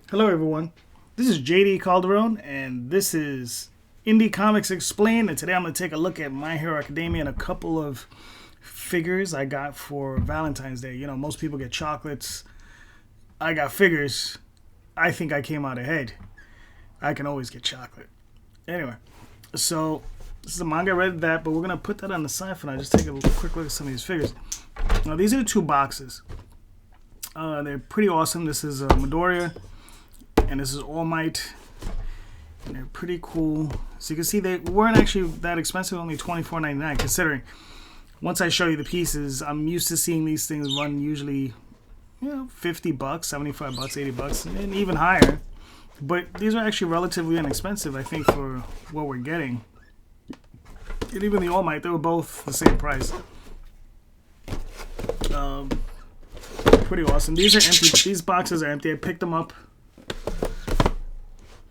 Hello everyone, this is JD Calderon and this is Indie Comics Explained, and today I'm going to take a look at My Hero Academia and a couple of figures I got for Valentine's Day. You know, most people get chocolates. I got figures. I think I came out ahead. I can always get chocolate. Anyway, so this is a manga. I read that, but we're going to put that on the side for now. Just take a quick look at some of these figures. Now, these are the two boxes. They're pretty awesome. This is Midoriya. And this is All Might, and they're pretty cool. So you can see they weren't actually that expensive, only $24.99. Considering once I show you the pieces, I'm used to seeing these things run usually, you know, $50, $75, $80, and even higher. But these are actually relatively inexpensive, I think, for what we're getting. And even the All Might, they were both the same price. Pretty awesome. These are empty. These boxes are empty. I picked them up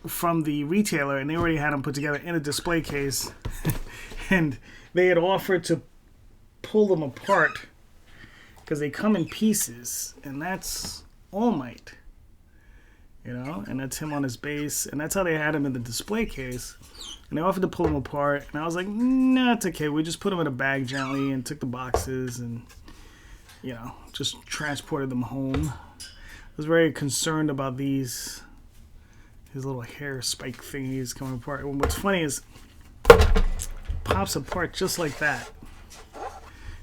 from the retailer and they already had them put together in a display case and they had offered to pull them apart because they come in pieces, and that's All Might, you know, and that's him on his base, and that's how they had him in the display case, and they offered to pull them apart, and I was like, nah, it's okay, we just put them in a bag gently and took the boxes and, you know, just transported them home. I was very concerned about these little hair spike thingies coming apart. And what's funny is it pops apart just like that.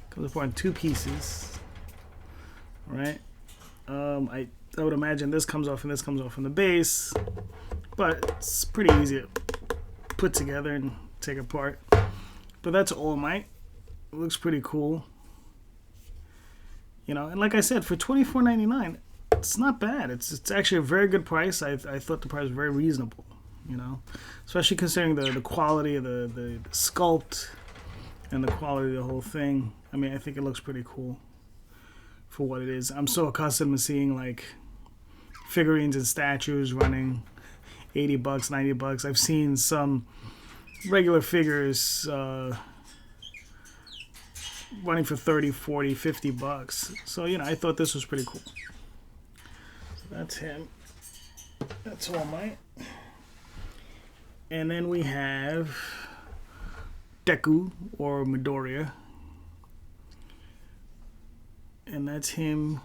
Comes apart in two pieces. Right? I would imagine this comes off and this comes off from the base, but it's pretty easy to put together and take apart. But that's All Might. It looks pretty cool. You know, and like I said, for $24.99, it's not bad. It's actually a very good price. I thought the price was very reasonable, you know, especially considering the quality of the sculpt and the quality of the whole thing. I mean, I think it looks pretty cool for what it is. I'm so accustomed to seeing like figurines and statues running $80, $90. I've seen some regular figures running for $30, $40, $50. So, you know, I thought this was pretty cool. That's him. That's All Might. And then we have Deku, or Midoriya. And that's him.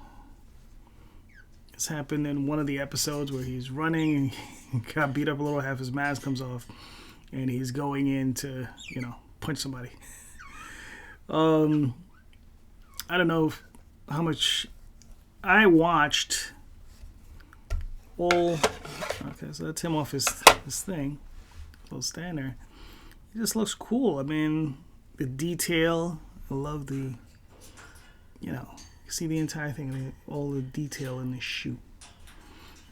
It's happened in one of the episodes where he's running and he got beat up a little, half his mask comes off, and he's going in to, you know, punch somebody. I don't know how much I watched. Okay, so that's him off his thing, little stand there. He just looks cool. I mean, the detail. I love the, you know, you see the entire thing, all the detail in the shoe.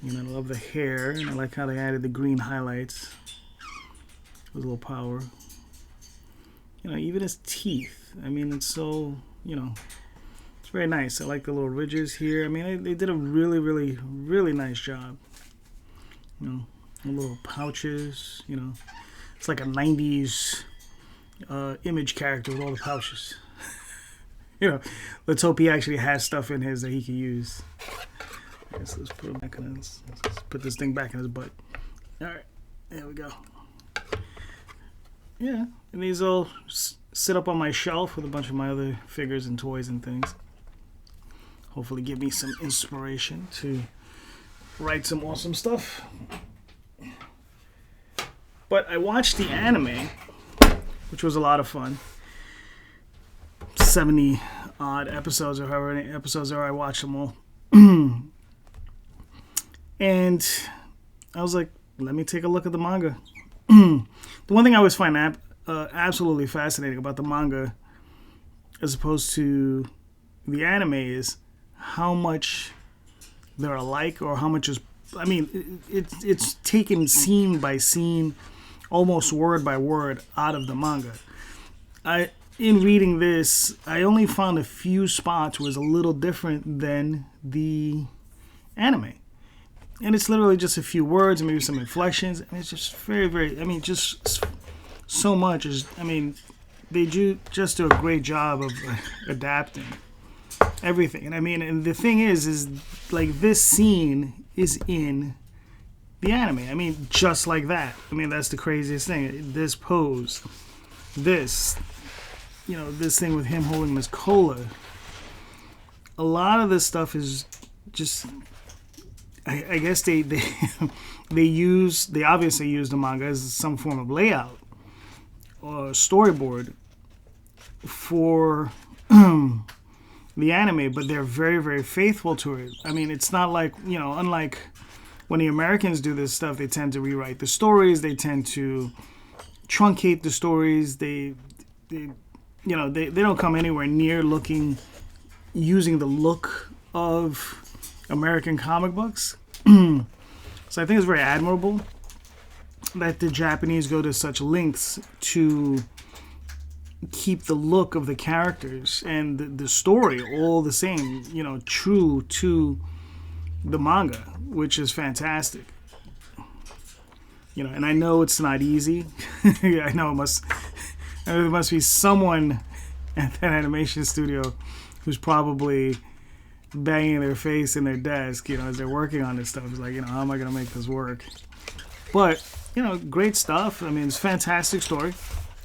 And I love the hair, and I like how they added the green highlights with a little power. You know, even his teeth. I mean, it's so, you know, it's very nice. I like the little ridges here. I mean, they did a really, really, really nice job. You know, the little pouches, you know. It's like a 90s image character with all the pouches. You know, let's hope he actually has stuff in his that he can use. Okay, so let's put him back in his, let's put this thing back in his butt. All right, there we go. Yeah, and these all sit up on my shelf with a bunch of my other figures and toys and things. Hopefully give me some inspiration to write some awesome stuff. But I watched the anime, which was a lot of fun. 70 odd episodes, or however many episodes there are. I watched them all. And I was like, let me take a look at the manga. The one thing I always find absolutely fascinating about the manga as opposed to the anime is how much they're alike, or how much is, I mean, it's taken scene by scene, almost word by word out of the manga. In reading this, I only found a few spots where it's a little different than the anime. And it's literally just a few words and maybe some inflections. And it's just very, very, I mean, just so much. I mean, they just do a great job of adapting everything. And I mean, and the thing is like this scene is in the anime. I mean, just like that. I mean, that's the craziest thing. This pose, this, this thing with him holding this cola. A lot of this stuff is just, I guess they obviously use the manga as some form of layout or storyboard for the anime, but they're very, very faithful to it. I mean, it's not like, unlike when the Americans do this stuff, they tend to rewrite the stories, they tend to truncate the stories, they don't come anywhere near using the look of American comic books. So I think it's very admirable that the Japanese go to such lengths to keep the look of the characters and the story all the same, true to the manga, which is fantastic. And I know it's not easy. I know there must be someone at that animation studio who's probably banging their face in their desk, as they're working on this stuff. It's like, how am I going to make this work? But, great stuff. I mean, it's a fantastic story.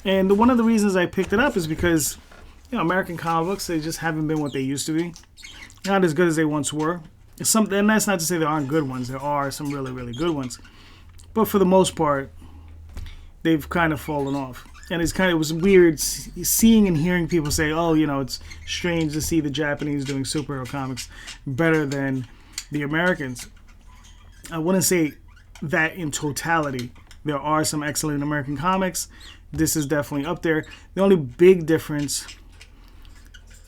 And one of the reasons I picked it up is because, American comic books, they just haven't been what they used to be. Not as good as they once were. And that's not to say there aren't good ones. There are some really, really good ones. But for the most part, they've kind of fallen off. And it was weird seeing and hearing people say, oh, it's strange to see the Japanese doing superhero comics better than the Americans. I wouldn't say that in totality. There are some excellent American comics. This is definitely up there. The only big difference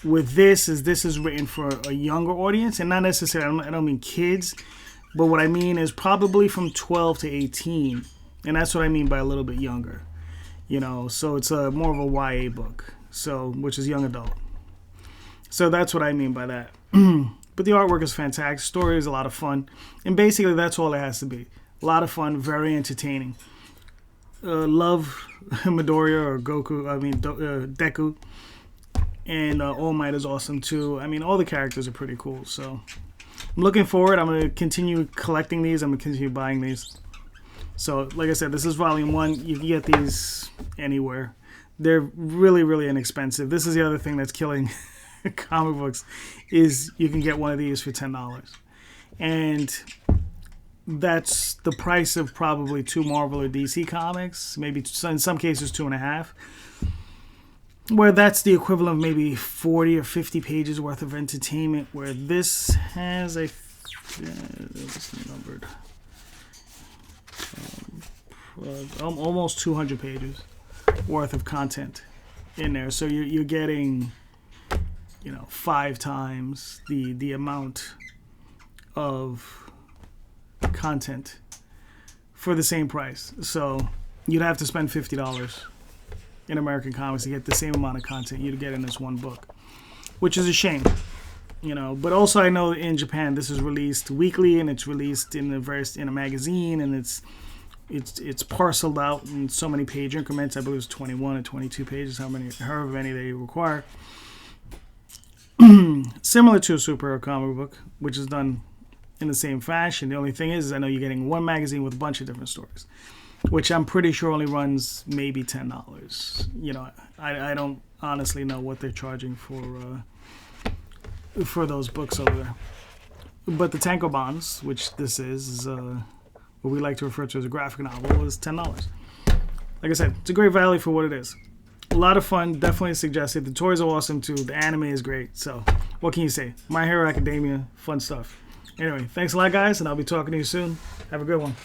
with this is written for a younger audience, and not necessarily, I don't mean kids, but what I mean is probably from 12 to 18. And that's what I mean by a little bit younger. So it's more of a YA book, which is young adult. So that's what I mean by that. But the artwork is fantastic. Story is a lot of fun. And basically that's all it has to be. A lot of fun, very entertaining. Love Midoriya or Deku. And All Might is awesome too. I mean, all the characters are pretty cool. So I'm looking forward. I'm going to continue collecting these. I'm going to continue buying these. So, like I said, this is volume 1. You can get these anywhere. They're really, really inexpensive. This is the other thing that's killing comic books, is you can get one of these for $10. And that's the price of probably 2 Marvel or DC comics, maybe in some cases 2.5. Where that's the equivalent of maybe 40 or 50 pages worth of entertainment, where this has numbered. Almost 200 pages worth of content in there. So you're getting, 5 times the amount of content for the same price. So you'd have to spend $50 in American comics to get the same amount of content you'd get in this one book, which is a shame. But also I know in Japan this is released weekly, and it's released in a magazine, and it's parceled out in so many page increments. I believe it's 21 or 22 pages, however many they require. Similar to a superhero comic book, which is done in the same fashion. The only thing is I know you're getting one magazine with a bunch of different stories, which I'm pretty sure only runs maybe $10. I don't honestly know what they're charging for those books over there. But the tankobons, which this is what we like to refer to as a graphic novel, is $10. Like I said, it's a great value for what it is. A lot of fun, definitely suggested. The toys are awesome too. The anime is great. So what can you say? My Hero Academia, fun stuff. Anyway, thanks a lot, guys, and I'll be talking to you soon. Have a good one.